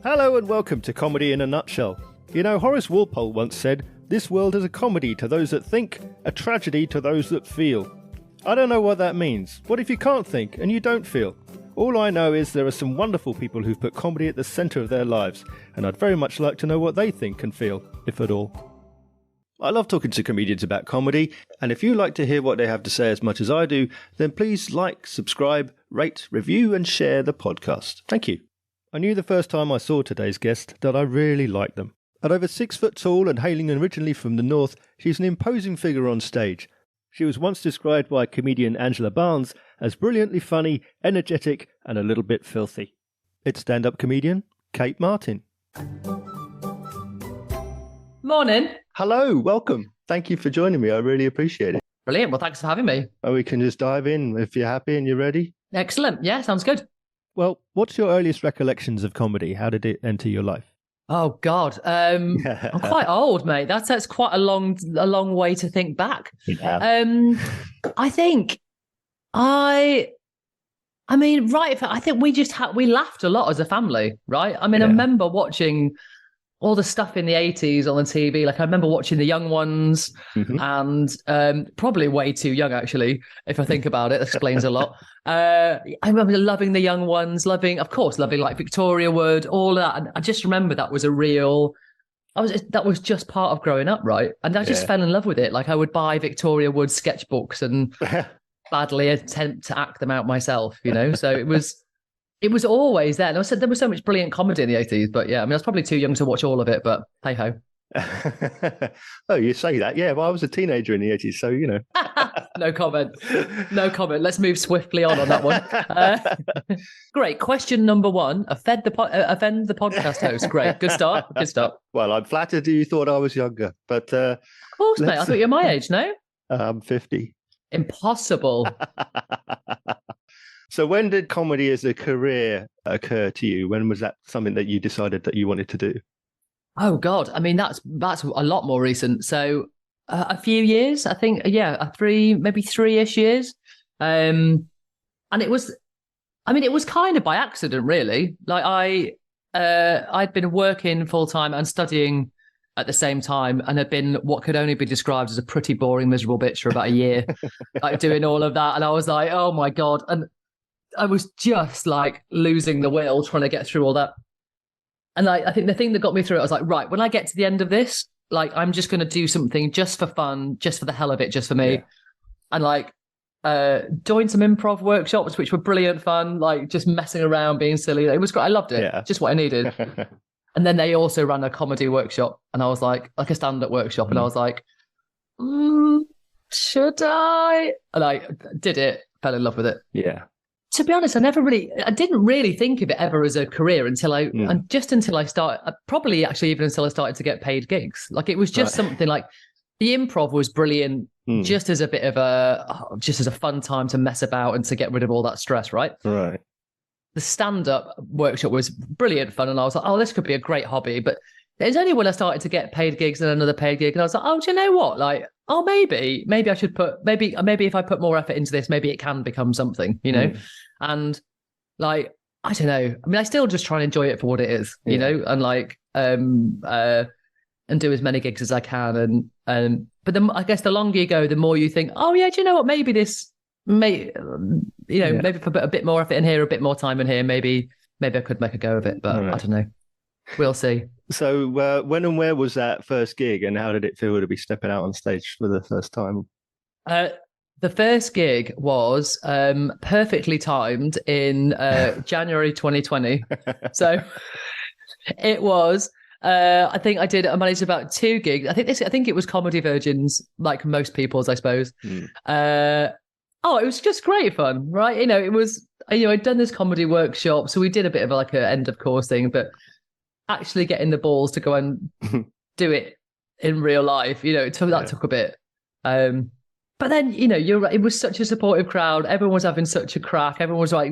Hello and welcome to Comedy in a Nutshell. You know, Horace Walpole once said, "This world is a comedy to those that think, a tragedy to those that feel." I don't know what that means. What if you can't think and you don't feel? All I know is there are some wonderful people who've put comedy at the centre of their lives, and I'd very much like to know what they think and feel, if at all. I love talking to comedians about comedy, and if you like to hear what they have to say as much as I do, then please like, subscribe, rate, review and share the podcast. Thank you. I knew the first time I saw today's guest that I really liked them. At over 6 foot tall and hailing originally from the north, she's an imposing figure on stage. She was once described by comedian Angela Barnes as brilliantly funny, energetic and a little bit filthy. It's stand-up comedian Kate Martin. Morning. Hello, welcome. Thank you for joining me. I really appreciate it. Brilliant. Well, thanks for having me. We can just dive in if you're happy and you're ready. Excellent. Yeah, sounds good. Well, what's your earliest recollections of comedy? How did it enter your life? Oh God, I'm quite old, mate. That's quite a long way to think back. Yeah. I think I think we laughed a lot as a family, right? I mean, I remember watching all the stuff in the 80s on the TV. Like I remember watching The Young Ones, and probably way too young, actually, if I think about it. That explains a lot. I remember loving The Young Ones, loving like Victoria Wood, all that. And I just remember that was that was just part of growing up, right? And I just fell in love with it. Like I would buy Victoria Wood sketchbooks and badly attempt to act them out myself, you know? So it was always there. And I said there was so much brilliant comedy in the 80s, but yeah, I mean, I was probably too young to watch all of it, but hey ho. Oh, you say that. Yeah, well, I was a teenager in the 80s, so, you know. No comment. Let's move swiftly on that one. Great. Question number one, offend the podcast host. Great. Good start. Well, I'm flattered you thought I was younger, but... of course, mate. I thought you're my age, no? I'm 50. Impossible. So when did comedy as a career occur to you? When was that something that you decided that you wanted to do? Oh God, I mean that's a lot more recent. So a few years, I think. Yeah, maybe 3-ish years. And it was kind of by accident, really. Like I'd been working full time and studying at the same time, and had been what could only be described as a pretty boring, miserable bitch for about a year, like doing all of that. And I was like, oh my God, and I was just like losing the will trying to get through all that. And I think the thing that got me through it, I was like, right, when I get to the end of this, like, I'm just going to do something just for fun, just for the hell of it, just for me. Yeah. And like, joined some improv workshops, which were brilliant fun, like just messing around, being silly. It was great. I loved it. Yeah. Just what I needed. And then they also ran a comedy workshop, and I was like a stand-up workshop. And I was like, should I? And I did it, fell in love with it. Yeah. To be honest, I didn't really think of it ever as a career until I started, probably actually even until I started to get paid gigs. Like it was just something like the improv was brilliant, just as a bit of just as a fun time to mess about and to get rid of all that stress, right? Right. The stand-up workshop was brilliant fun, and I was like, oh, this could be a great hobby. But it's only when I started to get paid gigs and another paid gig, and I was like, oh, do you know what? Like, oh, maybe I should maybe if I put more effort into this, maybe it can become something, you know? And like, I don't know. I mean, I still just try and enjoy it for what it is, you know, and like, and do as many gigs as I can. But then I guess the longer you go, the more you think, oh yeah, do you know what? Maybe maybe put a bit more effort in here, a bit more time in here. Maybe I could make a go of it, but I don't know. We'll see. So when and where was that first gig, and how did it feel to be stepping out on stage for the first time? The first gig was perfectly timed in January 2020. So it was, I managed about 2 gigs. I think it was Comedy Virgins, like most people's, I suppose. It was just great fun, right? You know, it was, I'd done this comedy workshop, so we did a bit of like an end of course thing, but actually getting the balls to go and do it in real life, that took a bit. But then, you're right, it was such a supportive crowd. Everyone was having such a crack. Everyone was like,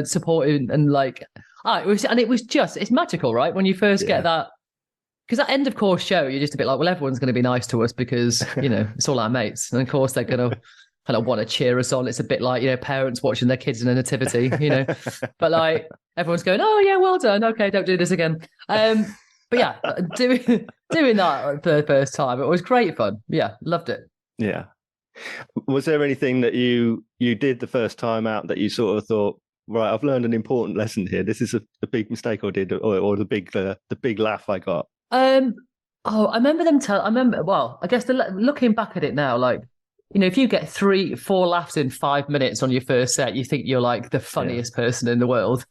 supporting and like, it's magical, right? When you first get that, because that end of course show, you're just a bit like, well, everyone's going to be nice to us because, it's all our mates. And of course they're going to kind of want to cheer us on. It's a bit like, parents watching their kids in a nativity, but like everyone's going, oh yeah, well done. Okay, don't do this again. But yeah, doing that for the first time, it was great fun. Yeah, loved it. Yeah. Was there anything that you did the first time out that you sort of thought, right, I've learned an important lesson here. This is a big mistake I did, or the big laugh I got. Oh, I remember them well, I guess looking back at it now, like, if you get 3-4 laughs in 5 minutes on your first set, you think you're like the funniest person in the world.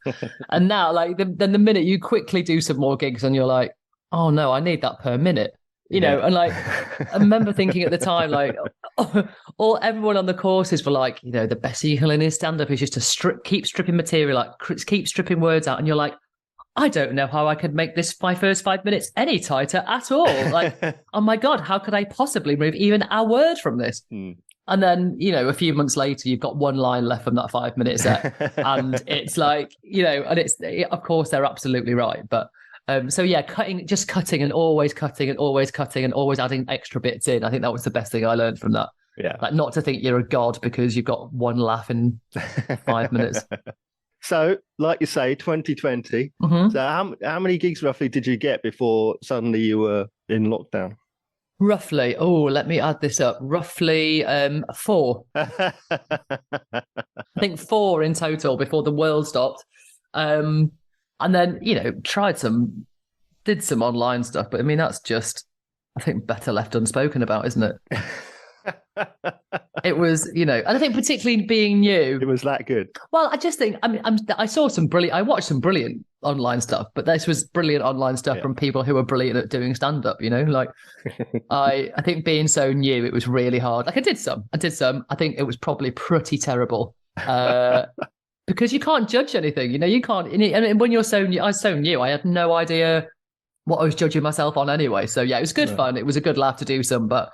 And now, like, then the minute you quickly do some more gigs and you're like, oh no, I need that per minute. And like, I remember thinking at the time, like, everyone on the courses were like, the best thing you can learn in stand-up is just to keep stripping material, like keep stripping words out. And you're like, I don't know how I could make my first 5 minutes any tighter at all. Like, oh my God, how could I possibly remove even a word from this? And then, a few months later, you've got one line left from that 5 minute set. And it's like, and of course, they're absolutely right. But so yeah, cutting and always cutting and always cutting and always adding extra bits in. I think that was the best thing I learned from that. Yeah. Like, not to think you're a god because you've got one laugh in 5 minutes. So, like you say, 2020. Mm-hmm. So how many gigs roughly did you get before suddenly you were in lockdown? Roughly. Oh, let me add this up. Roughly 4. I think 4 in total before the world stopped. And then, did some online stuff. But I mean, that's just, I think, better left unspoken about, isn't it? It was, and I think particularly being new. It was that good. Well, I just think, I watched some brilliant online stuff, but this was brilliant online stuff from people who were brilliant at doing stand-up, like I think being so new, it was really hard. Like I did some, I think it was probably pretty terrible. Because you can't judge anything, you can't, and when you're so new, I was so new, I had no idea what I was judging myself on anyway. So yeah, it was good fun. It was a good laugh to do some, but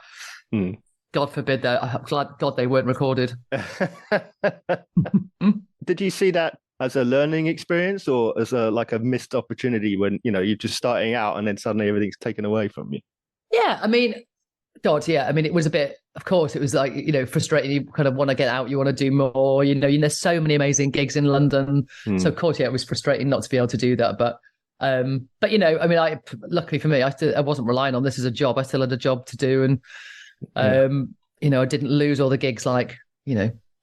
God forbid that. I'm glad God they weren't recorded. Did you see that as a learning experience or as a missed opportunity when, you're just starting out and then suddenly everything's taken away from you? Yeah, I mean, God, yeah. I mean, it was a bit, of course, it was like, frustrating. You kind of want to get out, you want to do more, there's so many amazing gigs in London. So of course, yeah, it was frustrating not to be able to do that. But I mean, luckily for me, I wasn't relying on this as a job. I still had a job to do. And, I didn't lose all the gigs like,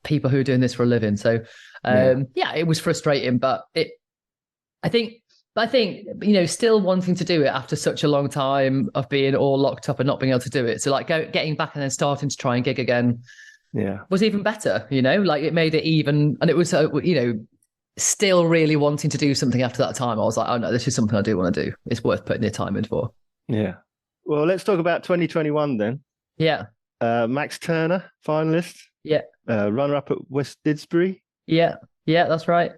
people who are doing this for a living. So, it was frustrating, but I think, still wanting to do it after such a long time of being all locked up and not being able to do it. So like getting back and then starting to try and gig again was even better, like it made it even, and it was, still really wanting to do something after that time. I was like, oh no, this is something I do want to do. It's worth putting the time in for. Yeah. Well, let's talk about 2021 then. Yeah. Max Turner, finalist. Yeah. Runner-up at West Didsbury. Yeah. Yeah, that's right.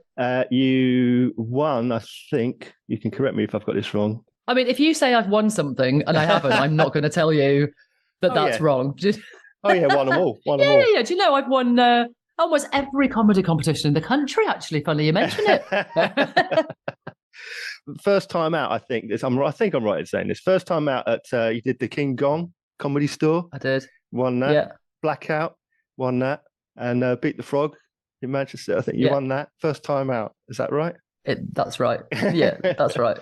You won, I think. You can correct me if I've got this wrong. I mean, if you say I've won something and I haven't, I'm not going to tell you that that's wrong. Won them all. Yeah. Do you know I've won almost every comedy competition in the country, actually, funny you mention it. First time out, I think. I think I'm right in saying this. First time out at you did the King Gong Comedy Store. I did. Won that. Yeah. Blackout, won that. And Beat the Frog in Manchester. I think you won that. First time out. Is that right? That's right. Yeah, that's right.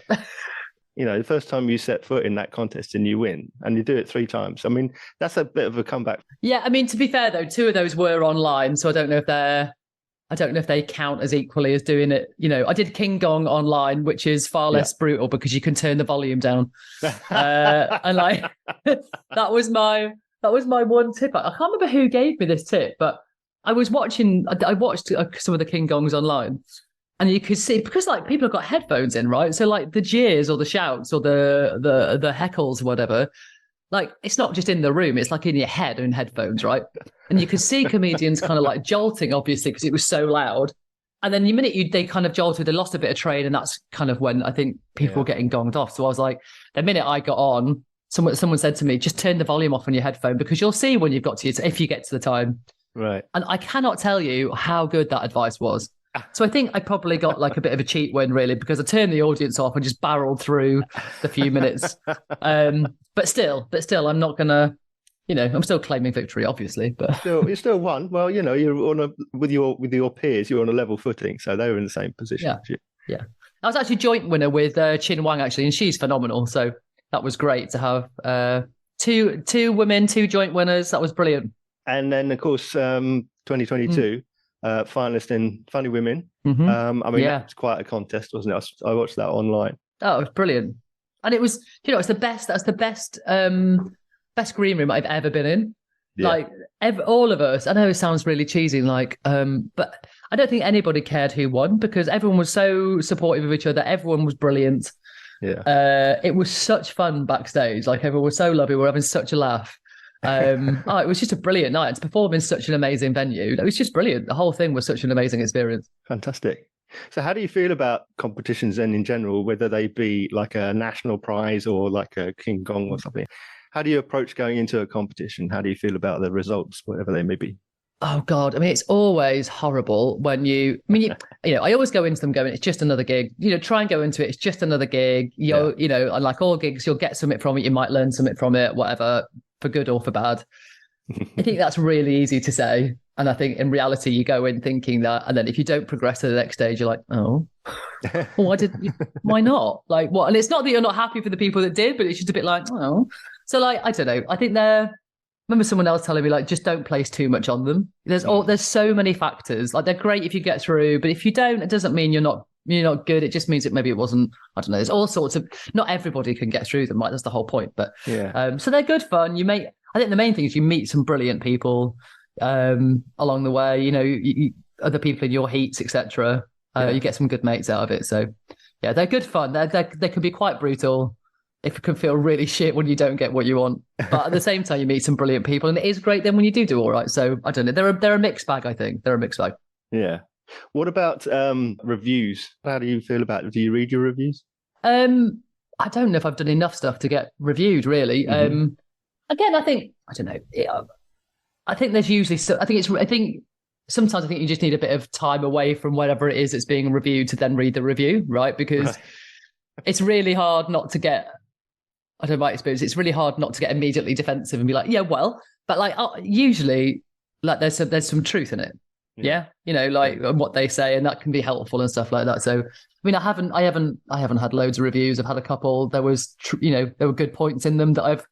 The first time you set foot in that contest and you win, and you do it 3 times. I mean, that's a bit of a comeback. Yeah, I mean, to be fair though, 2 of those were online, so I don't know if they count as equally as doing it. I did King Gong online, which is far less brutal because you can turn the volume down. And like that was my one tip. I can't remember who gave me this tip, but I watched some of the King Gongs online. And you could see, because like people have got headphones in, right? So like the jeers or the shouts or the heckles or whatever, like it's not just in the room, it's like in your head and headphones, right? And you could see comedians kind of like jolting, obviously, because it was so loud. And then the minute they kind of jolted, they lost a bit of train, and that's kind of when I think people were getting gonged off. So I was like, the minute I got on, someone said to me, just turn the volume off on your headphone because you'll see when you've got to if you get to the time. Right. And I cannot tell you how good that advice was. So I think I probably got like a bit of a cheat win, really, because I turned the audience off and just barreled through the few minutes. But still, I'm not gonna I'm still claiming victory, obviously, but You still won. Well, you're with your peers. You're on a level footing, so they were in the same position yeah, as you. yeah. I was actually joint winner with Chin Wang actually, and she's phenomenal. So that was great to have two women, two joint winners. That was brilliant. And then, of course, 2022 finalist in Funny Women. Mm-hmm. I mean, that was quite a contest, wasn't it? I watched that online. Oh, it was brilliant, and it was, it's the best. That's the best, best green room I've ever been in. Yeah. Like all of us. I know it sounds really cheesy, but I don't think anybody cared who won because everyone was so supportive of each other. Everyone was brilliant. Yeah. It was such fun backstage. Like everyone was so lovely. We were having such a laugh. It was just a brilliant night. To perform in such an amazing venue, it was just brilliant. The whole thing was such an amazing experience. Fantastic. So how do you feel about competitions then in general, whether they be like a national prize or like a King Kong or something? How do you approach going into a competition? How do you feel about the results, whatever they may be? Oh God. I mean, it's always horrible when I always go into them going, it's just another gig, try and go into it. It's just another gig. And like all gigs, you'll get something from it. You might learn something from it, whatever, for good or for bad. I think that's really easy to say. And I think in reality, you go in thinking that, and then if you don't progress to the next stage, you're like, oh, well, why not? Like what? And it's not that you're not happy for the people that did, but it's just a bit like, oh. So like, I don't know. I think remember someone else telling me like, just don't place too much on them. There's so many factors. Like they're great if you get through, but if you don't, it doesn't mean you're not good. It just means that maybe it wasn't, I don't know. There's all sorts of, not everybody can get through them, right? That's the whole point. But so they're good fun. I think the main thing is you meet some brilliant people along the way, other people in your heats, etc. You get some good mates out of it. So yeah, they're good fun. They can be quite brutal. It can feel really shit when you don't get what you want, but at the same time you meet some brilliant people, and it is great then when you do all right. So I don't know, they're a mixed bag. I think they're a mixed bag. Yeah. What about reviews? How do you feel about it? Do you read your reviews? I don't know if I've done enough stuff to get reviewed really. Again, I don't know. I think there's usually sometimes I think you just need a bit of time away from whatever it is that's being reviewed to then read the review, right? Because it's really hard not to get, I don't know my experience, it's really hard not to get immediately defensive and be like, yeah, well, but like usually like there's some truth in it. Yeah. Like what they say, and that can be helpful and stuff like that. So, I mean, I haven't had loads of reviews. I've had a couple. There was, there were good points in them that I've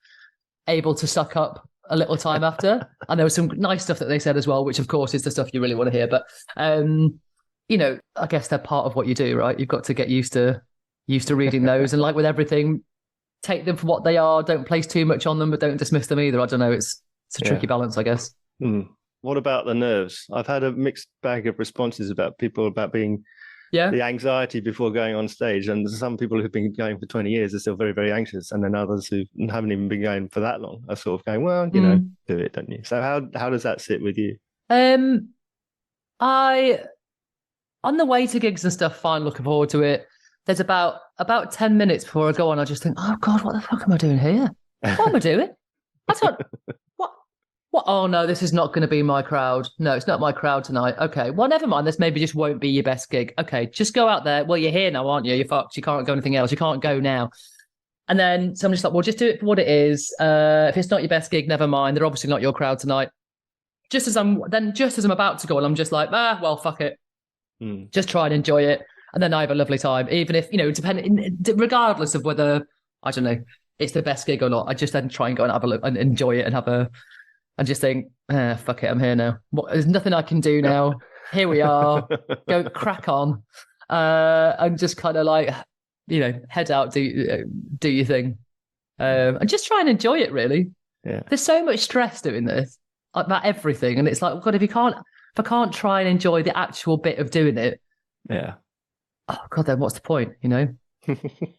able to suck up a little time after. And there was some nice stuff that they said as well, which of course is the stuff you really want to hear. But, I guess they're part of what you do, right? You've got to get used to reading those. And like with everything, take them for what they are. Don't place too much on them, but don't dismiss them either. I don't know. It's a tricky balance, I guess. What about the nerves? I've had a mixed bag of responses about being the anxiety before going on stage. And some people who've been going for 20 years are still very, very anxious. And then others who haven't even been going for that long are sort of going, well, do it, don't you? So how does that sit with you? On the way to gigs and stuff, fine, looking forward to it. There's about 10 minutes before I go on, I just think, oh God, what the fuck am I doing here? What am I doing? I thought, what? Oh no, this is not going to be my crowd. No, it's not my crowd tonight. Okay, well, never mind. This maybe just won't be your best gig. Okay, just go out there. Well, you're here now, aren't you? You're fucked. You can't go anything else. You can't go now. And then so I'm just like, well, just do it for what it is. If it's not your best gig, never mind. They're obviously not your crowd tonight. Just as I'm about to go, and I'm just like, well, fuck it. Just try and enjoy it. And then I have a lovely time, even if, regardless of whether, I don't know, it's the best gig or not. I just then try and go and have a look and enjoy it and just think, fuck it, I'm here now. There's nothing I can do now. Here we are. Go crack on. And just kind of like, head out, do your thing. And just try and enjoy it, really. Yeah. There's so much stress doing this about everything. And it's like, God, if I can't try and enjoy the actual bit of doing it. Yeah. Oh God, then what's the point,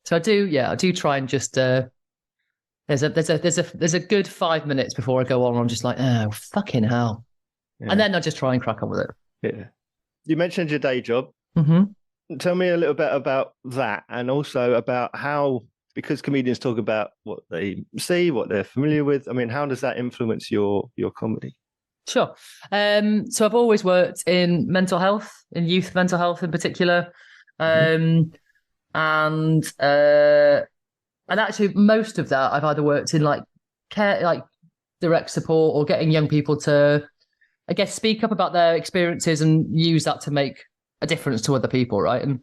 So I do try and just there's a good 5 minutes before I go on. I'm just like, oh fucking hell, and then I just try and crack on with it. Yeah. You mentioned your day job. Mm-hmm. Tell me a little bit about that, and also about how, because comedians talk about what they see, what they're familiar with. I mean, how does that influence your comedy? Sure. So I've always worked in mental health, in youth mental health in particular. And actually most of that I've either worked in like care, like direct support or getting young people to, I guess, speak up about their experiences and use that to make a difference to other people, right? And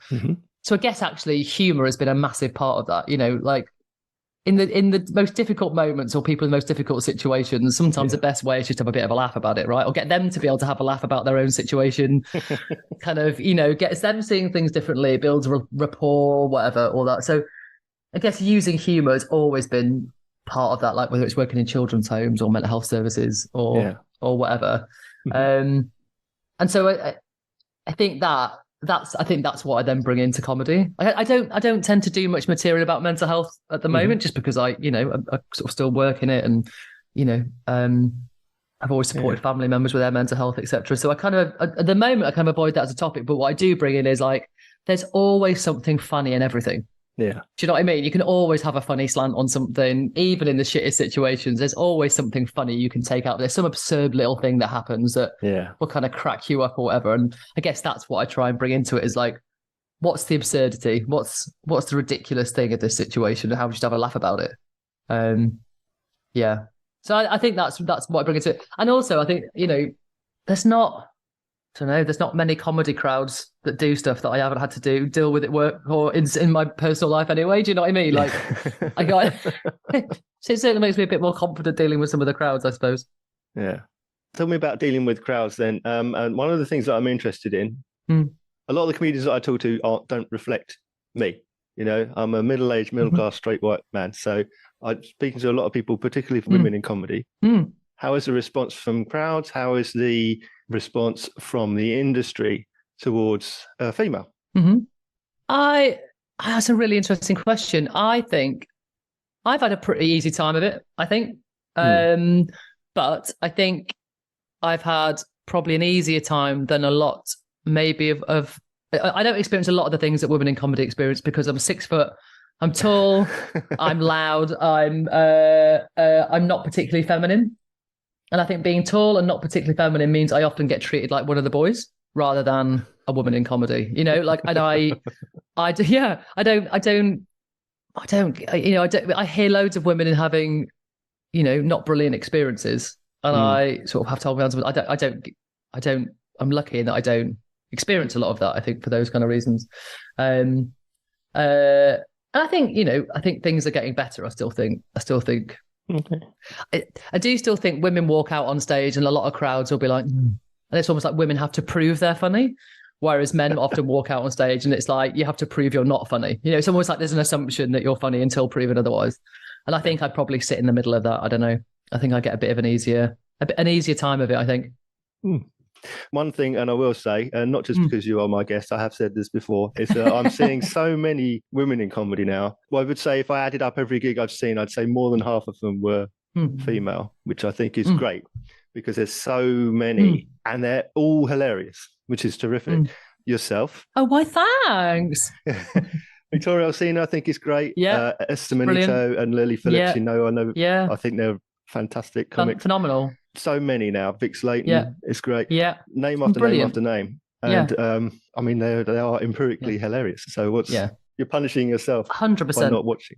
so I guess actually humor has been a massive part of that, you know, like in the most difficult moments or people in the most difficult situations, sometimes the best way is just to have a bit of a laugh about it, right? Or get them to be able to have a laugh about their own situation, kind of, you know, gets them seeing things differently, builds rapport, whatever, all that. So I guess using humor has always been part of that, like whether it's working in children's homes or mental health services or whatever. And so I think that's what I then bring into comedy. I don't tend to do much material about mental health at the moment, just because I sort of still work in it, and you know, I've always supported family members with their mental health, etc. So I kind of, at the moment, I kind of avoid that as a topic. But what I do bring in is like, there's always something funny in everything. Yeah. Do you know what I mean? You can always have a funny slant on something, even in the shittest situations. There's always something funny you can take out. There's some absurd little thing that happens that will kind of crack you up or whatever. And I guess that's what I try and bring into it, is like, what's the absurdity? What's the ridiculous thing of this situation? And how we should have a laugh about it. So I think that's what I bring into it. And also I think, you know, there's not many comedy crowds that do stuff that I haven't had to deal with at work or in my personal life anyway. Do you know what I mean? Like, so it certainly makes me a bit more confident dealing with some of the crowds, I suppose. Yeah. Tell me about dealing with crowds then. And one of the things that I'm interested in, a lot of the comedians that I talk to don't reflect me. You know, I'm a middle-aged, middle-class, straight white man. So I'm speaking to a lot of people, particularly for women in comedy. How is the response from crowds? How is the response from the industry towards female? That's a really interesting question. I think I've had a pretty easy time of it, I think. But I think I've had probably an easier time than a lot, maybe, of I don't experience a lot of the things that women in comedy experience, because I'm 6 foot, I'm tall, I'm loud, I'm not particularly feminine. And I think being tall and not particularly feminine means I often get treated like one of the boys rather than a woman in comedy, you know, like, and I hear loads of women having, you know, not brilliant experiences. And I sort of have told my husband, I'm lucky in that I don't experience a lot of that, I think, for those kind of reasons. And I think, you know, I think things are getting better. I still think. Okay. I do still think women walk out on stage and a lot of crowds will be like, and it's almost like women have to prove they're funny, whereas men often walk out on stage and it's like, you have to prove you're not funny. You know, it's almost like there's an assumption that you're funny until proven otherwise. And I think I'd probably sit in the middle of that. I don't know. I think I get a bit of an easier time of it, I think. One thing, and I will say, and not just because you are my guest, I have said this before, is that I'm seeing so many women in comedy now. Well, I would say if I added up every gig I've seen, I'd say more than half of them were female, which I think is great, because there's so many and they're all hilarious, which is terrific. Yourself. Oh, why, thanks. Victoria Alsina, I think, is great. Yeah. Esther Manito and Lily Phillips, I know. Yeah. I think they're fantastic comics. Phenomenal. So many now. Vic Slayton is great. Yeah. Name after name after name. And I mean, they are empirically hilarious. So you're punishing yourself 100% by not watching.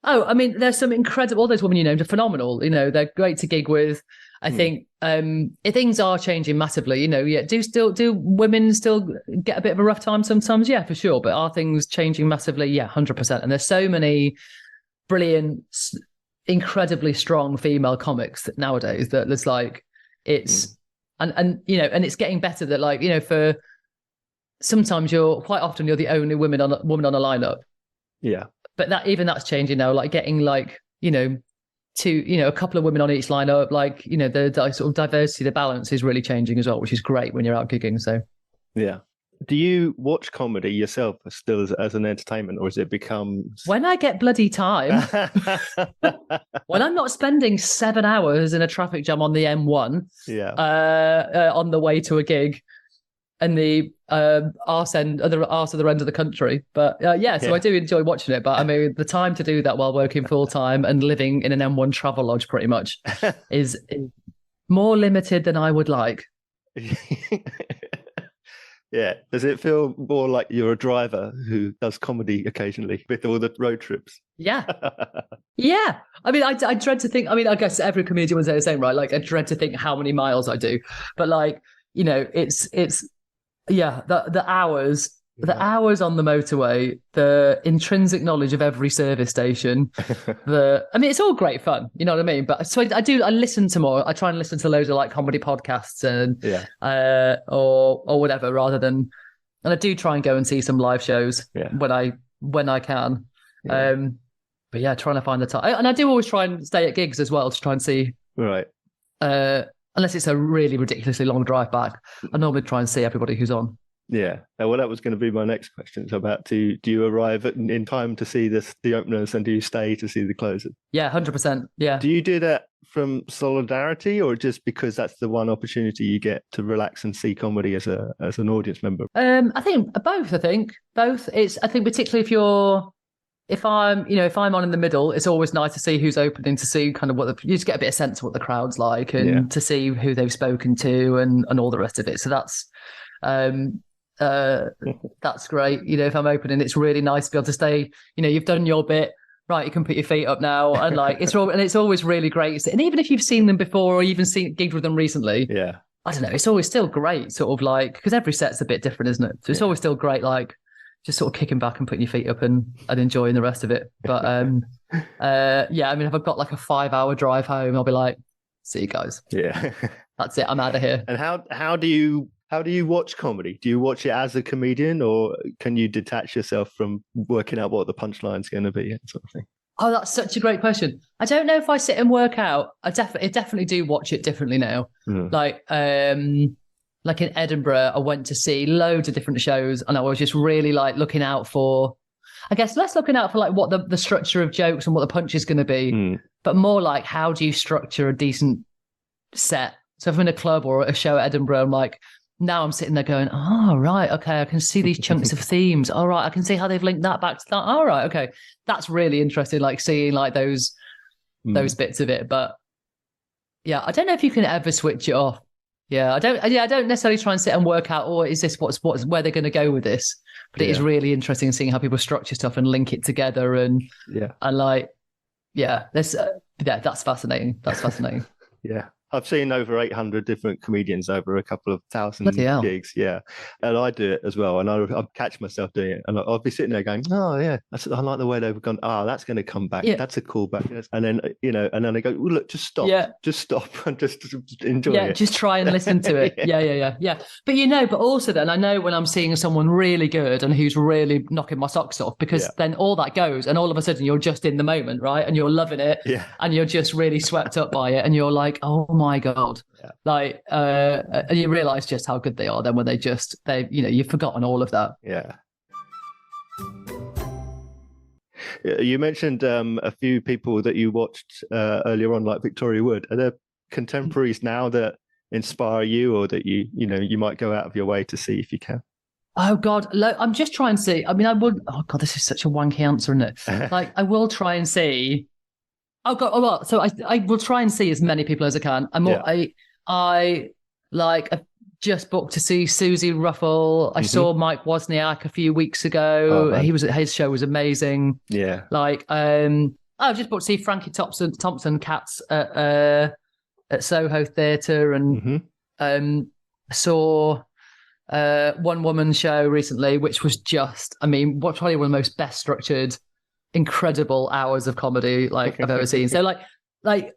Oh, I mean, there's some incredible, all those women you named are phenomenal. You know, they're great to gig with. I think things are changing massively. You know, do women still get a bit of a rough time sometimes? Yeah, for sure. But are things changing massively? Yeah, 100%. And there's so many brilliant, incredibly strong female comics nowadays that there's like, it's and you know, and it's getting better that, like, you know, for sometimes quite often you're the only woman on a lineup. Yeah. But that's changing now, like getting, like, you know, a couple of women on each lineup, like, you know, the sort of diversity, the balance is really changing as well, which is great when you're out gigging. So yeah. Do you watch comedy yourself still as an entertainment, or has it become... When I get bloody time, when I'm not spending 7 hours in a traffic jam on the M1 on the way to a gig and the arse of the end of the country. But so I do enjoy watching it. But I mean, the time to do that while working full time and living in an M1 travel lodge pretty much is more limited than I would like. Yeah. Does it feel more like you're a driver who does comedy occasionally with all the road trips? Yeah. Yeah. I mean, I dread to think, I mean, I guess every comedian would say the same, right? Like, I dread to think how many miles I do. But like, you know, yeah, the hours. The hours on the motorway, the intrinsic knowledge of every service station, I mean, it's all great fun, you know what I mean? But so I listen to more. I try and listen to loads of like comedy podcasts and or whatever, rather than, and I do try and go and see some live shows when I can. Yeah. But yeah, trying to find the time, and I do always try and stay at gigs as well to try and see. Right. Unless it's a really ridiculously long drive back, I normally try and see everybody who's on. Yeah. Well, that was going to be my next question. So do you arrive in time to see the openers, and do you stay to see the closers? Yeah, 100%. Yeah. Do you do that from solidarity, or just because that's the one opportunity you get to relax and see comedy as an audience member? I think both. I think it's, I think particularly if I'm on in the middle, it's always nice to see who's opening, to see kind of you just get a bit of sense of what the crowd's like, and to see who they've spoken to and all the rest of it. So that's great. You know, if I'm opening, it's really nice to be able to stay, you know, you've done your bit, right, you can put your feet up now, and like it's always really great. And even if you've seen them before or even gigged with them recently, I don't know, it's always still great, sort of like, because every set's a bit different, isn't it? So it's always still great, like just sort of kicking back and putting your feet up and enjoying the rest of it. But I mean, if I've got like a 5-hour drive home, I'll be like, see you guys. Yeah. That's it, I'm out of here. And how do you watch comedy? Do you watch it as a comedian, or can you detach yourself from working out what the punchline's going to be, sort of thing? Oh, that's such a great question. I don't know if I sit and work out. I definitely do watch it differently now. Like in Edinburgh, I went to see loads of different shows, and I was just really like looking out for, I guess, less looking out for like what the structure of jokes and what the punch is going to be, but more like, how do you structure a decent set? So if I'm in a club or a show at Edinburgh, I'm like, now I'm sitting there going, oh, right, okay, I can see these chunks of themes. All right, I can see how they've linked that back to that. All right, okay. That's really interesting, like seeing like those bits of it. But yeah, I don't know if you can ever switch it off. Yeah, I don't necessarily try and sit and work out, or is this what's where they're going to go with this? But it is really interesting seeing how people structure stuff and link it together, and like, that's fascinating. That's fascinating. Yeah. I've seen over 800 different comedians over a couple of thousand gigs. Yeah. And I do it as well. And I'll catch myself doing it. And I'll be sitting there going, oh, yeah, I like the way they've gone. Oh, that's going to come back. Yeah. That's a callback. And then, and then I go, well, look, just stop. Yeah. Just stop and just enjoy it. Yeah, just try and listen to it. Yeah. But, but also then I know when I'm seeing someone really good and who's really knocking my socks off, because then all that goes, and all of a sudden you're just in the moment, right? And you're loving it. Yeah. And you're just really swept up by it. And you're like, oh, my God. Like and you realize just how good they are then when you've forgotten all of that. You mentioned a few people that you watched earlier on, like Victoria Wood. Are there contemporaries now that inspire you, or that you might go out of your way to see if you can? Oh God, I'm just trying to see. I mean, I would. Oh God, this is such a wanky answer, isn't it? Like, I will try and see. Oh God! Oh well, so I will try and see as many people as I can. I just booked to see Susie Ruffle. I saw Mike Wozniak a few weeks ago. His show was amazing. Yeah. Like I just booked to see Frankie Thompson Cats at Soho Theatre, and saw one woman show recently, which was just, I mean, probably one of the most best structured, incredible hours of comedy like I've ever seen. So I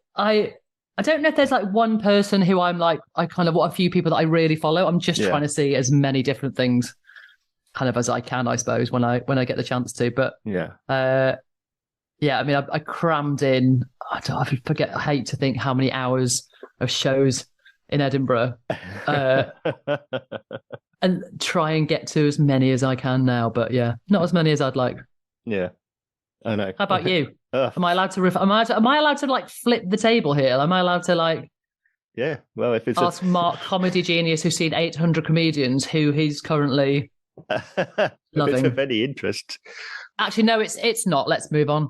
don't know if there's like one person who I'm like, I kind of want a few people that I really follow. I'm just trying to see as many different things kind of as I can, I suppose, when I get the chance to. But I mean, I crammed in, I hate to think how many hours of shows in Edinburgh, and try and get to as many as I can now. But not as many as I'd like. Yeah. I know. How about you? Am I allowed to? Am I allowed to like flip the table here? Am I allowed to like? Yeah. Well, if it's ask Mark, comedy genius, who's seen 800 comedians, who he's currently loving. If it's of any interest. Actually, no, it's not. Let's move on.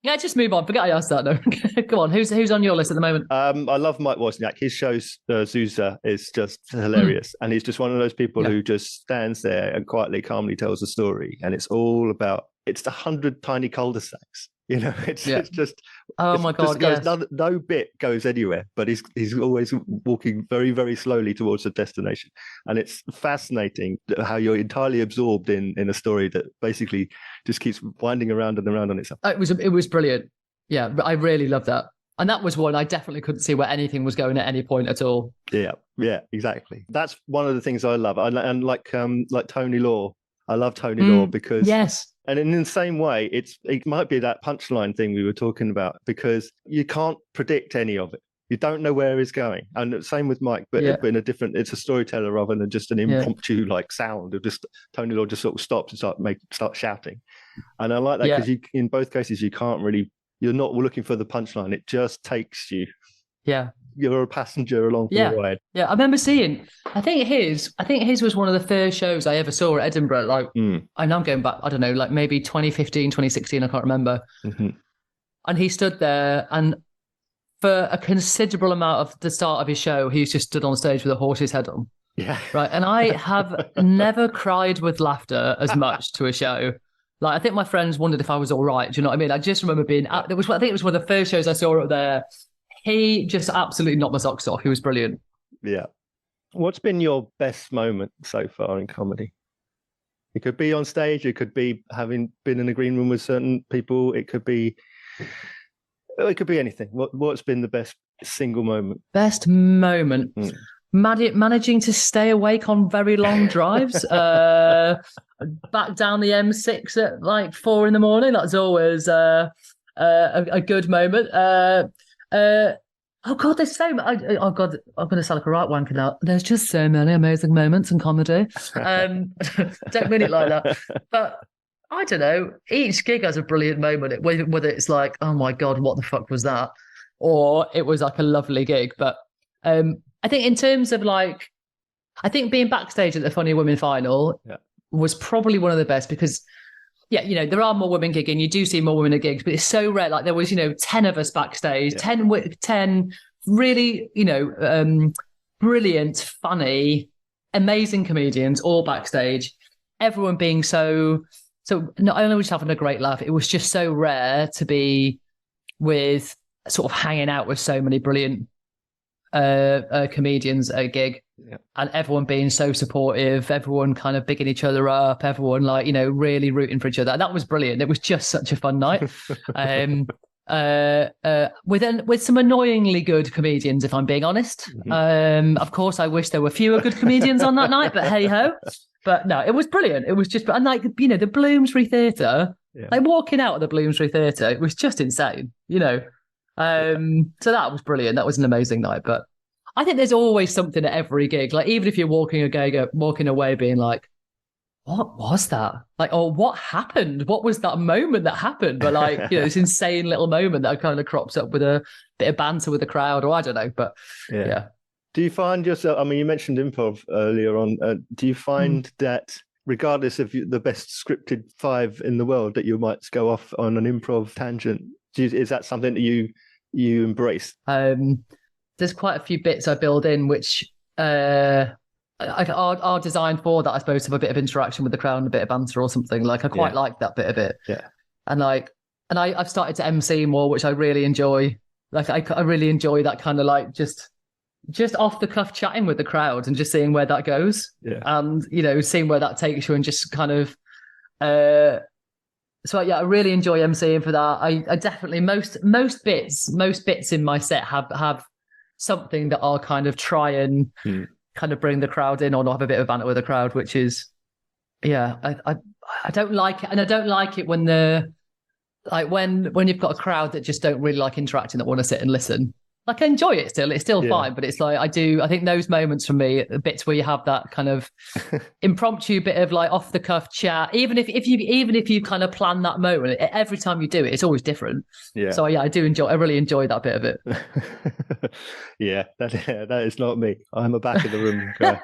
Yeah, just move on. Forget I asked that. No, go on. Who's on your list at the moment? I love Mike Wozniak. His show Zusa is just hilarious, and he's just one of those people who just stands there and quietly, calmly tells a story, and it's all about it's the 100 tiny cul-de-sacs. You know, it's just my God, no bit goes anywhere, but he's always walking very, very slowly towards the destination, and it's fascinating how you're entirely absorbed in a story that basically just keeps winding around and around on itself. It was brilliant. Yeah, I really love that. And that was one I definitely couldn't see where anything was going at any point at all. Yeah, exactly. That's one of the things I love. And like Tony Law, I love Tony Law because and in the same way, it might be that punchline thing we were talking about, because you can't predict any of it. You don't know where he's going. And same with Mike, but in a different, it's a storyteller rather than just an impromptu like sound. Of just Tony Law just sort of stops and start shouting. And I like that because in both cases you're not looking for the punchline. It just takes you. Yeah. You're a passenger along for the ride. Yeah, I remember seeing. I think his was one of the first shows I ever saw at Edinburgh. Like, I know I'm going back. I don't know, like maybe 2015, 2016. I can't remember. Mm-hmm. And he stood there, and for a considerable amount of the start of his show, he's just stood on stage with a horse's head on. Yeah. Right. And I have never cried with laughter as much to a show. Like, I think my friends wondered if I was all right. Do you know what I mean? I just remember being. I think it was one of the first shows I saw up there. He just absolutely knocked my socks off. He was brilliant. Yeah. What's been your best moment so far in comedy? It could be on stage. It could be having been in a green room with certain people. It could be anything. What's been the best single moment? Best moment? Managing to stay awake on very long drives. Back down the M6 at like 4 a.m. That's always a good moment. Oh God, there's so much. Oh God, I'm going to sound like a right wanker now. There's just so many amazing moments in comedy. Don't mean it like that, but I don't know. Each gig has a brilliant moment. Whether it's like, oh my God, what the fuck was that, or it was like a lovely gig. But I think in terms of like, I think being backstage at the Funny Women final was probably one of the best because. Yeah, you know, there are more women gigging. You do see more women at gigs, but it's so rare. Like there was, 10 of us backstage, 10 really, brilliant, funny, amazing comedians all backstage. Everyone being so not only was having a great laugh, it was just so rare to be with sort of hanging out with so many brilliant comedians at a gig. Yeah. And everyone being so supportive, everyone kind of bigging each other up, everyone like, really rooting for each other. That was brilliant. It was just such a fun night. With some annoyingly good comedians, if I'm being honest. Mm-hmm. Of course, I wish there were fewer good comedians on that night, but hey ho. But no, it was brilliant. It was just, and like, the Bloomsbury Theatre, like walking out of the Bloomsbury Theatre, it was just insane, So that was brilliant. That was an amazing night, but I think there's always something at every gig. Like, even if you're walking away being like, what was that? Like, oh, what happened? What was that moment that happened? But like, this insane little moment that kind of crops up with a bit of banter with the crowd, or I don't know. But yeah. Do you find yourself, I mean, you mentioned improv earlier on. Do you find that regardless of the best scripted 5 in the world, that you might go off on an improv tangent? Is that something that you embrace? There's quite a few bits I build in which are designed for that, I suppose, to have a bit of interaction with the crowd and a bit of banter or something. Like, I quite like that bit of it. Yeah. And I've started to MC more, which I really enjoy. Like, I really enjoy that kind of like just off the cuff chatting with the crowd and just seeing where that goes. Yeah. And, seeing where that takes you and just kind of, so yeah, I really enjoy MCing for that. I definitely, most bits in my set have something that I'll kind of try and kind of bring the crowd in, or not have a bit of banter with the crowd, which is, I don't like it. And I don't like it when when you've got a crowd that just don't really like interacting, that want to sit and listen. Like, I enjoy it still. It's still fine, but it's like, I think those moments for me, the bits where you have that kind of impromptu bit of like off the cuff chat, even if you kind of plan that moment, every time you do it, it's always different. Yeah. So I really enjoy that bit of it. Yeah, that is not me. I'm a back of the room guy.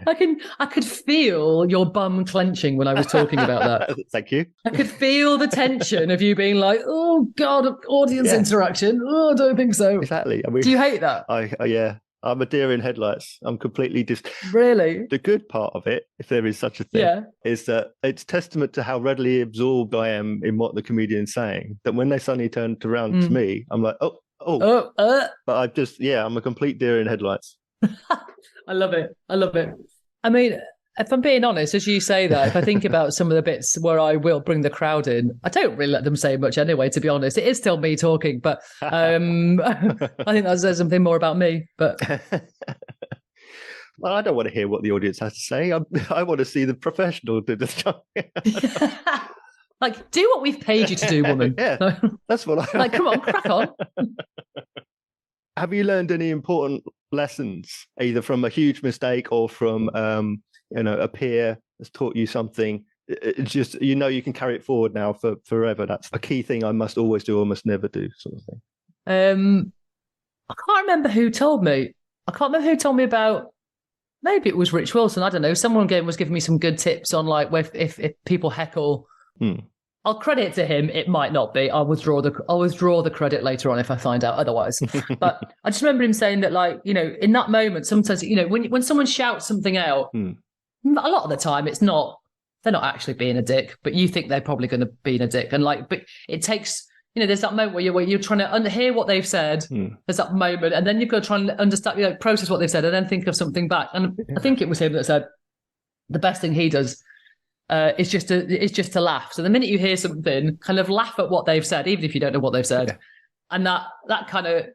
I could feel your bum clenching when I was talking about that. Thank you. I could feel the tension of you being like, "Oh God, audience interaction. Oh, I don't think so." Exactly. I mean, do you hate that? Yeah. I'm a deer in headlights. I'm completely Really? The good part of it, if there is such a thing, is that it's testament to how readily absorbed I am in what the comedian's saying, that when they suddenly turned around to me, I'm like, but I'm a complete deer in headlights. I love it. I mean, if I'm being honest, as you say that, if I think about some of the bits where I will bring the crowd in, I don't really let them say much anyway, to be honest. It is still me talking, but I think that says something more about me. But well, I don't want to hear what the audience has to say. I want to see the professional do the stuff. Like, do what we've paid you to do, woman. Yeah, that's what I like. Come on, crack on. Have you learned any important lessons, either from a huge mistake or from a peer has taught you something? It's just, you can carry it forward now for forever. That's a key thing I must always do or must never do, sort of thing. I can't remember who told me. About. Maybe it was Rich Wilson. I don't know. Someone was giving me some good tips on like if people heckle. I'll credit to him. It might not be. I'll withdraw the credit later on if I find out otherwise. But I just remember him saying that, like, in that moment, sometimes, when someone shouts something out, a lot of the time it's not. They're not actually being a dick, but you think they're probably going to be a dick. And like, but it takes. There's that moment where you're trying to hear what they've said. There's that moment, and then you've got to try and understand, process what they've said, and then think of something back. And I think it was him that said the best thing he does is just to laugh. So the minute you hear something, kind of laugh at what they've said, even if you don't know what they've said, and that kind of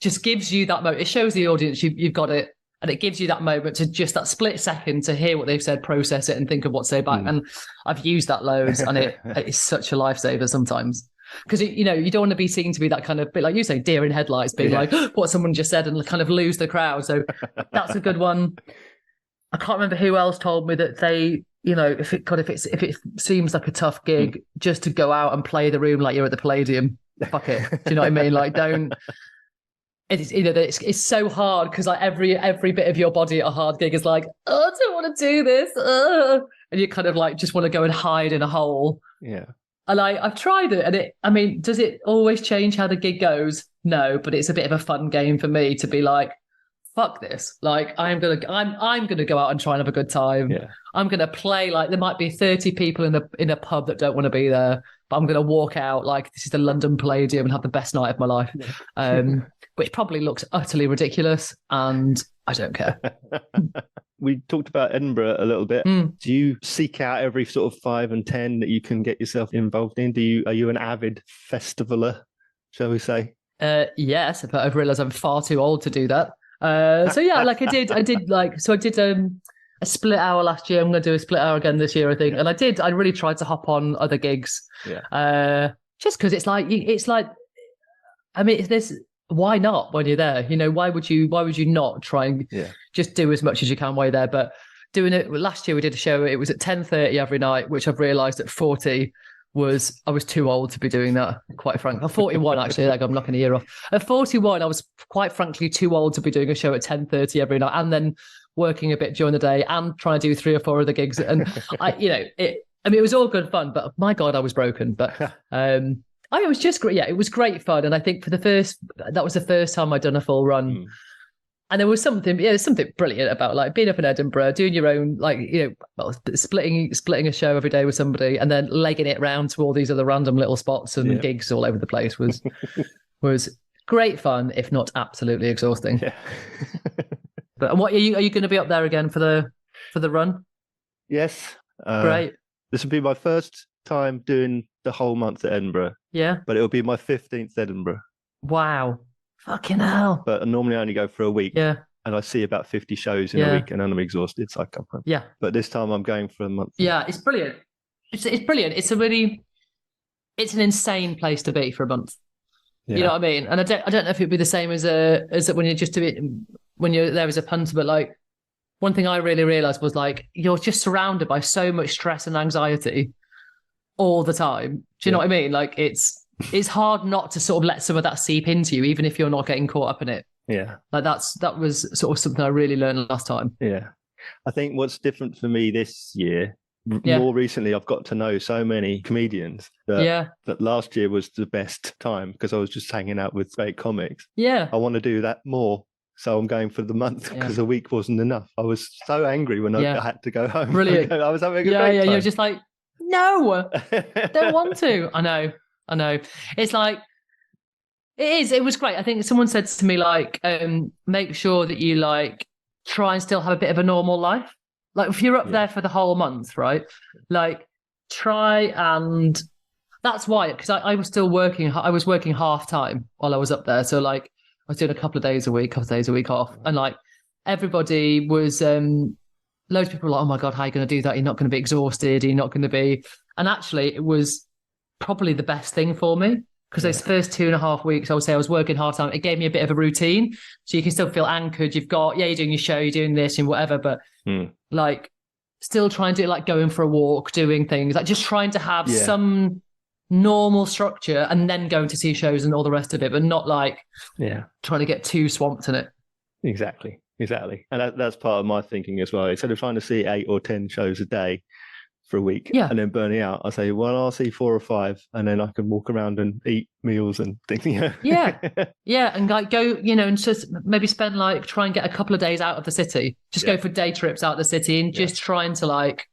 just gives you that moment. It shows the audience you've got it, and it gives you that moment to just that split second to hear what they've said, process it, and think of what to say back. And I've used that loads, and it is such a lifesaver sometimes. Because, you don't want to be seen to be that kind of bit, like you say, deer in headlights, being like, what someone just said, and kind of lose the crowd. So that's a good one. I can't remember who else told me that they, if it seems like a tough gig, just to go out and play the room like you're at the Palladium. Fuck it. Do you know what I mean? Like, don't. It's so hard because like every bit of your body at a hard gig is like, oh, I don't want to do this, and you kind of like just want to go and hide in a hole. Yeah. And I've tried it, and does it always change how the gig goes? No, but it's a bit of a fun game for me to be like, fuck this. Like, I'm gonna go out and try and have a good time. Yeah. I'm gonna play like there might be 30 people in a pub that don't want to be there, but I'm gonna walk out like this is the London Palladium and have the best night of my life. Which probably looks utterly ridiculous, and I don't care. We talked about Edinburgh a little bit. Do you seek out every sort of 5 and 10 that you can get yourself involved in? Are you an avid festivaler, shall we say? Yes, but I've realised I'm far too old to do that. So yeah, like I did a split hour last year. I'm going to do a split hour again this year, I think. And I really tried to hop on other gigs. Yeah. Just because it's like, I mean, why not when you're there? Why would you not try and just do as much as you can while you're there? But doing it last year, we did a show. It was at 10:30 every night, which I've realised at 40 I was too old to be doing that. Quite frankly, I'm 41 actually. Like I'm knocking a year off. At 41, I was quite frankly too old to be doing a show at 10:30 every night, and then working a bit during the day and trying to do 3 or 4 other gigs. And it was all good fun, but my God, I was broken. But it was just great. Yeah, it was great fun. And I think that was the first time I'd done a full run. And there was something brilliant about like being up in Edinburgh, doing your own, like, splitting a show every day with somebody and then legging it round to all these other random little spots and gigs all over the place was great fun, if not absolutely exhausting. Yeah. But what are you going to be up there again for the run? Yes. Great. This will be my first time doing the whole month at Edinburgh. Yeah. But it'll be my 15th Edinburgh. Wow. Fucking hell. But normally I only go for a week. Yeah. And I see about 50 shows in a week and then I'm exhausted, so I come home. Yeah. But this time I'm going for a month. Yeah, it's brilliant. It's brilliant. It's an insane place to be for a month. Yeah. You know what I mean? And I don't know if it'd be the same as when you're there as a punter, but like one thing I really realized was like you're just surrounded by so much stress and anxiety all the time. Do you know what I mean? Like it's hard not to sort of let some of that seep into you, even if you're not getting caught up in it. Yeah. Like that was sort of something I really learned last time. Yeah. I think what's different for me this year, Yeah. more recently, I've got to know so many comedians that, Yeah. that last year was the best time because I was just hanging out with great comics. Yeah. I want to do that more. So I'm going for the month Yeah. because a week wasn't enough. I was so angry when Yeah. I had to go home. Brilliant. I was having a Yeah, great yeah. time. You're just like, no, don't want to. I know. It's like, it was great. I think someone said to me, like, make sure that you like try and still have a bit of a normal life. Like if you're up there for the whole month, right? Like try and that's why, because I was still working. I was working half time while I was up there. So like I was doing a couple of days a week off. And like everybody was, loads of people were like, oh my God, how are you going to do that? You're not going to be exhausted. You're not going to be. And actually it was probably the best thing for me. Because those first 2.5 weeks, I would say I was working hard time. It gave me a bit of a routine. So you can still feel anchored. You've got, you're doing your show, you're doing this and whatever, but like still trying to like going for a walk, doing things, like just trying to have some normal structure and then going to see shows and all the rest of it, but not like trying to get too swamped in it. Exactly. And that's part of my thinking as well. Instead of trying to see 8 or 10 shows a day for a week and then burning out, I say, well, I'll see 4 or 5 and then I can walk around and eat meals and things. Yeah. And like go, and just maybe spend like, try and get a couple of days out of the city, just go for day trips out of the city and just trying to like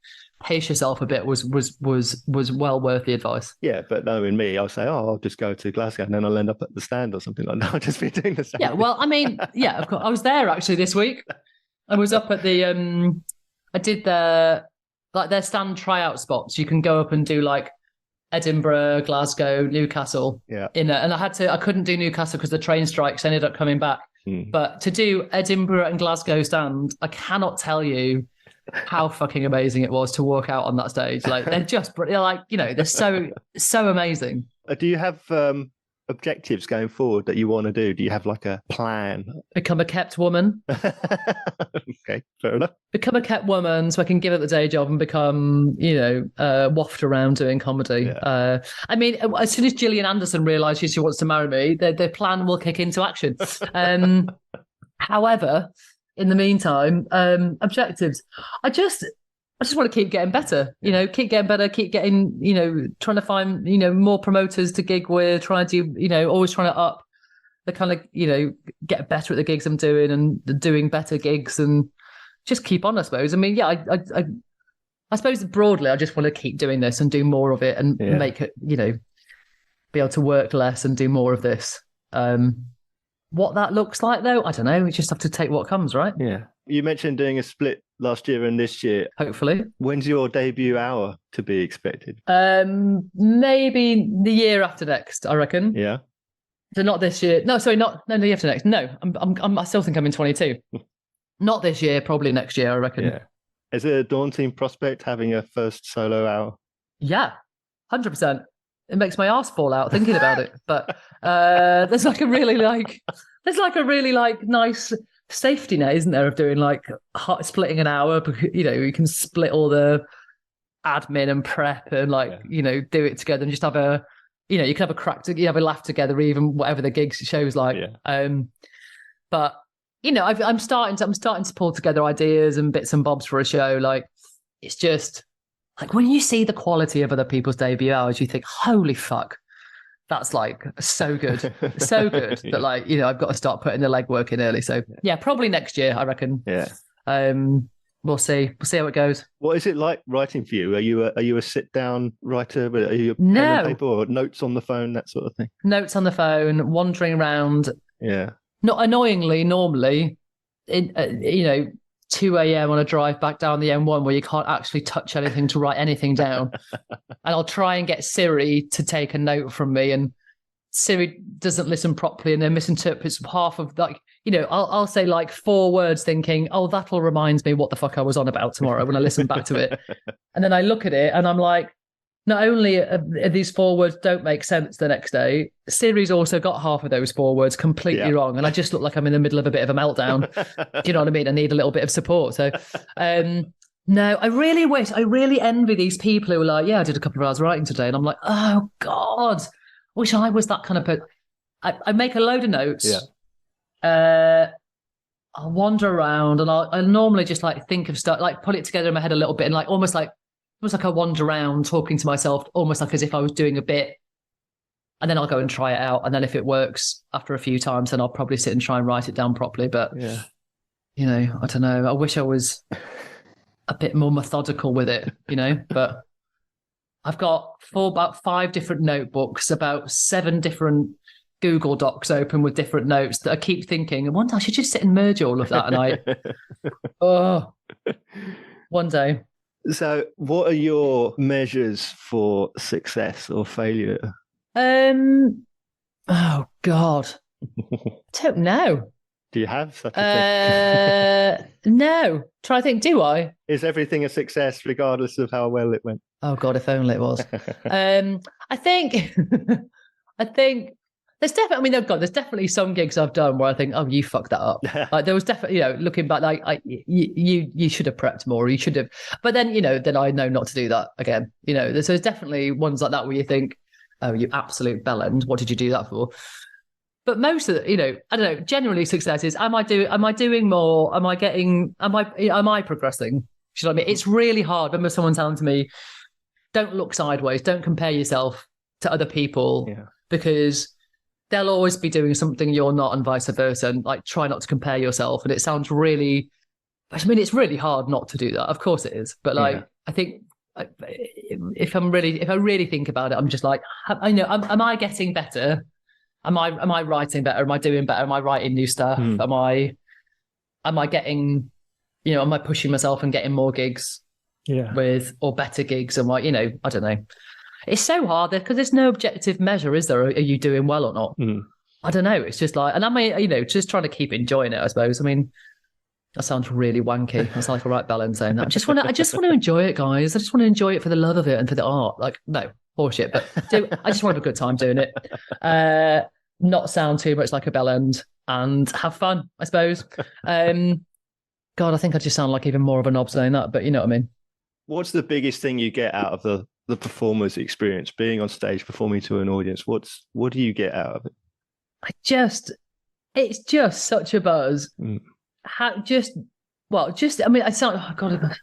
pace yourself a bit was well worth the advice. Yeah, but knowing me, I'll say, I'll just go to Glasgow and then I'll end up at the stand or something like that. I'll just be doing the same. Yeah, well, I mean, of course. I was there actually this week. I was up at the, I did their stand tryout spots. You can go up and do like Edinburgh, Glasgow, Newcastle. Yeah. And I couldn't do Newcastle because the train strikes ended up coming back. But to do Edinburgh and Glasgow stand, I cannot tell you how fucking amazing it was to walk out on that stage. Like they're like, they're so amazing. Do you have objectives going forward that you want to do? Do you have like a plan? Become a kept woman. Okay, fair enough. Become a kept woman so I can give up the day job and become, waft around doing comedy. Yeah. I mean, as soon as Gillian Anderson realises she wants to marry me, their plan will kick into action. However, in the meantime, objectives. I just want to keep getting better, keep getting better, keep getting, trying to find, more promoters to gig with, trying to, always trying to up the kind of, get better at the gigs I'm doing and doing better gigs and just keep on, I suppose. I mean, I suppose broadly, I just want to keep doing this and do more of it and make it, be able to work less and do more of this. What that looks like, though, I don't know. We just have to take what comes, right? Yeah. You mentioned doing a split last year and this year. Hopefully. When's your debut hour to be expected? Maybe the year after next, I reckon. Yeah. So not this year. No, sorry, no, the year after next. No, I still think I'm in 22. Not this year, probably next year, I reckon. Yeah. Is it a daunting prospect having a first solo hour? Yeah, 100%. It makes my ass fall out thinking about it. But there's like a really nice safety net, isn't there, of doing like splitting an hour? You can split all the admin and prep and do it together and just have a, you can have a crack, you have a laugh together, even whatever the gigs show's like. Yeah. But I'm starting to pull together ideas and bits and bobs for a show. Like it's just. Like when you see the quality of other people's debut hours, you think, holy fuck, that's like so good. So good that like, I've got to start putting the legwork in early. So yeah, probably next year, I reckon. Yeah. We'll see. We'll see how it goes. What is it like writing for you? Are you a sit down writer? Are you pen and paper or notes on the phone, that sort of thing? Notes on the phone, wandering around. Yeah. Not annoyingly, normally, 2 a.m. on a drive back down the M1 where you can't actually touch anything to write anything down. And I'll try and get Siri to take a note from me, and Siri doesn't listen properly and then misinterprets half of like, I'll say like 4 words thinking, oh, that'll remind me what the fuck I was on about tomorrow when I listen back to it. And then I look at it and I'm like, not only are these 4 words don't make sense the next day, Siri's also got half of those 4 words completely wrong. And I just look like I'm in the middle of a bit of a meltdown. Do you know what I mean? I need a little bit of support. So, no, I really envy these people who are like, I did a couple of hours writing today. And I'm like, oh God, I wish I was that kind of person. I make a load of notes. Yeah. I'll wander around and I'll normally just like think of stuff, like put it together in my head a little bit and like almost like I wander around talking to myself, almost like as if I was doing a bit. And then I'll go and try it out. And then if it works after a few times, then I'll probably sit and try and write it down properly. But, you know, I don't know. I wish I was a bit more methodical with it, you know, but I've got about 5 different notebooks, about 7 different Google Docs open with different notes that I keep thinking, and one day I should just sit and merge all of that. And one day. So what are your measures for success or failure? Oh God, I don't know. Do you have such a thing? No. Try to think. Do I? Is everything a success regardless of how well it went? Oh God, if only it was. I think there's definitely. I mean, oh God, there's definitely some gigs I've done where I think, oh, you fucked that up. Like there was definitely, you know, looking back, like you should have prepped more. Or you should have. But then, you know, then I know not to do that again. You know, there's definitely ones like that where you think, oh, you absolute bellend. What did you do that for? But most of the, you know, I don't know, generally success is, am I doing more? Am I progressing? Do you know what I mean? It's really hard. I remember someone telling to me, don't look sideways. Don't compare yourself to other people because they'll always be doing something you're not and vice versa. And like, try not to compare yourself. And it sounds really, I mean, it's really hard not to do that. Of course it is. But like, I think, if I really think about it, I'm just like, I know, am I getting better? Am I writing better? Am I doing better? Am I writing new stuff? Am I getting, you know, am I pushing myself and getting more gigs or better gigs? And like, you know, I don't know. It's so hard because there's no objective measure, is there? Are you doing well or not? I don't know. It's just like, and I mean, you know, just trying to keep enjoying it, I suppose. I mean, that sounds really wanky. I sound like a right bellend saying that. I just want to enjoy it, guys. I just want to enjoy it for the love of it and for the art. Like, no, horseshit. But I just want to have a good time doing it. Not sound too much like a bellend and have fun, I suppose. God, I think I just sound like even more of a knob saying that, but you know what I mean. What's the biggest thing you get out of the performer's experience, being on stage, performing to an audience? What do you get out of it? It's just such a buzz. I mean, I sound, oh God,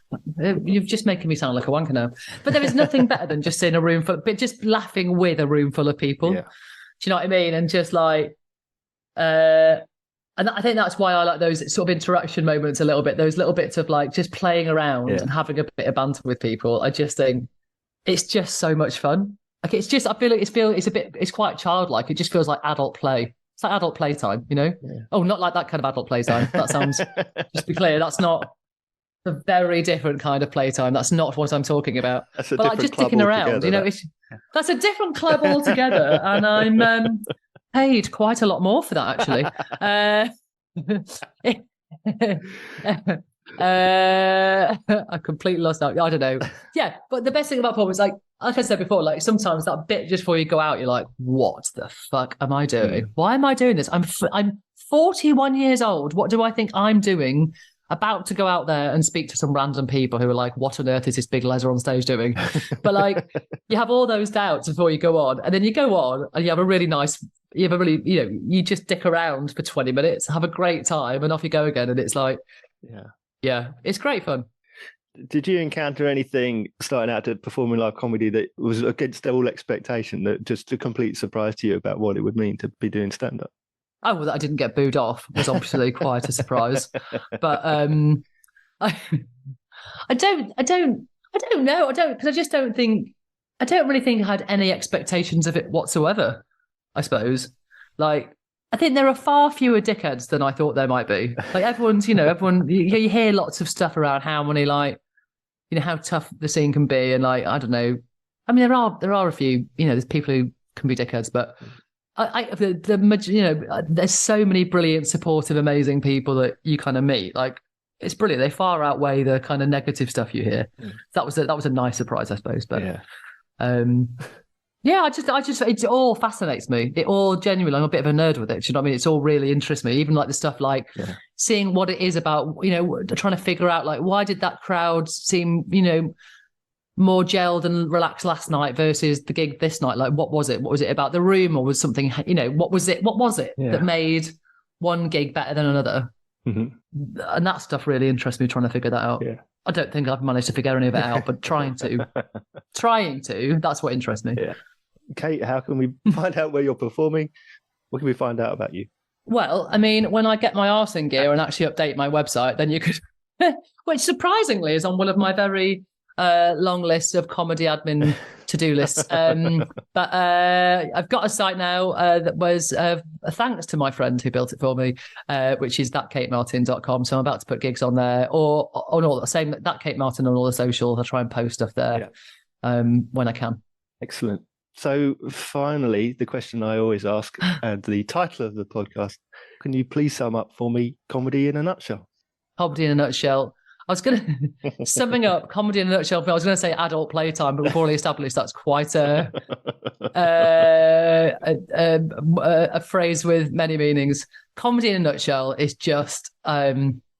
you're just making me sound like a wanker now. But there is nothing better than just in a room but just laughing with a room full of people. Yeah. Do you know what I mean? And just like, and I think that's why I like those sort of interaction moments a little bit, those little bits of like just playing around and having a bit of banter with people. I just think it's just so much fun. Like it's just, I feel like it's quite childlike. It just feels like adult play. It's like adult playtime, you know? Yeah. Oh, not like that kind of adult playtime. That sounds, just to be clear, that's not a very different kind of playtime. That's not what I'm talking about. That's a but different like just dicking around, you know, that's a different club altogether. And I'm paid quite a lot more for that, actually. I completely lost out. I don't know. Yeah, but the best thing about Paul is like I said before, like sometimes that bit just before you go out, you're like, what the fuck am I doing? Why am I doing this? I'm 41 years old. What do I think I'm doing? About to go out there and speak to some random people who are like, what on earth is this big leather on stage doing? But like, you have all those doubts before you go on. And then you go on and you just dick around for 20 minutes, have a great time, and off you go again. And it's like, yeah, it's great fun. Did you encounter anything starting out to performing live comedy that was against all expectation, that just a complete surprise to you about what it would mean to be doing stand-up? Oh, well, that I didn't get booed off was obviously quite a surprise. But I don't know. Because I just don't really think I had any expectations of it whatsoever, I suppose. Like, I think there are far fewer dickheads than I thought there might be. Like everyone, you hear lots of stuff around how many, like, you know, how tough the scene can be. And like, I don't know. I mean, there are a few, you know, there's people who can be dickheads, but there's so many brilliant, supportive, amazing people that you kind of meet. Like, it's brilliant. They far outweigh the kind of negative stuff you hear. That was a nice surprise, I suppose. But I just it all fascinates me. It all genuinely, I'm a bit of a nerd with it. Do you know what I mean? It's all really interests me. Even like the stuff like seeing what it is about, you know, trying to figure out like why did that crowd seem, you know, more gelled and relaxed last night versus the gig this night? Like, what was it? What was it about the room, or was something, you know, what was it that made one gig better than another? And that stuff really interests me, trying to figure that out. Yeah. I don't think I've managed to figure any of it out, but trying to, that's what interests me. Yeah. Kate, how can we find out where you're performing? What can we find out about you? Well, I mean, when I get my arse in gear and actually update my website, then you could, which surprisingly is on one of my very long list of comedy admin to-do lists. But I've got a site now that was thanks to my friend who built it for me, which is thatkatemartin.com. So I'm about to put gigs on there, or on all the same, that Kate Martin on all the socials. I try and post stuff there when I can. Excellent. So finally, the question I always ask, and the title of the podcast, can you please sum up for me comedy in a nutshell? Comedy in a nutshell. I was going to, summing up comedy in a nutshell, I was going to say adult playtime, but we've already established that's quite a phrase with many meanings. Comedy in a nutshell is just, adult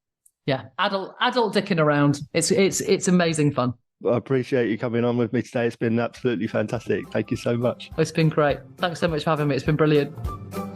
dicking around. It's amazing fun. I appreciate you coming on with me today. It's been absolutely fantastic. Thank you so much. It's been great. Thanks so much for having me. It's been brilliant.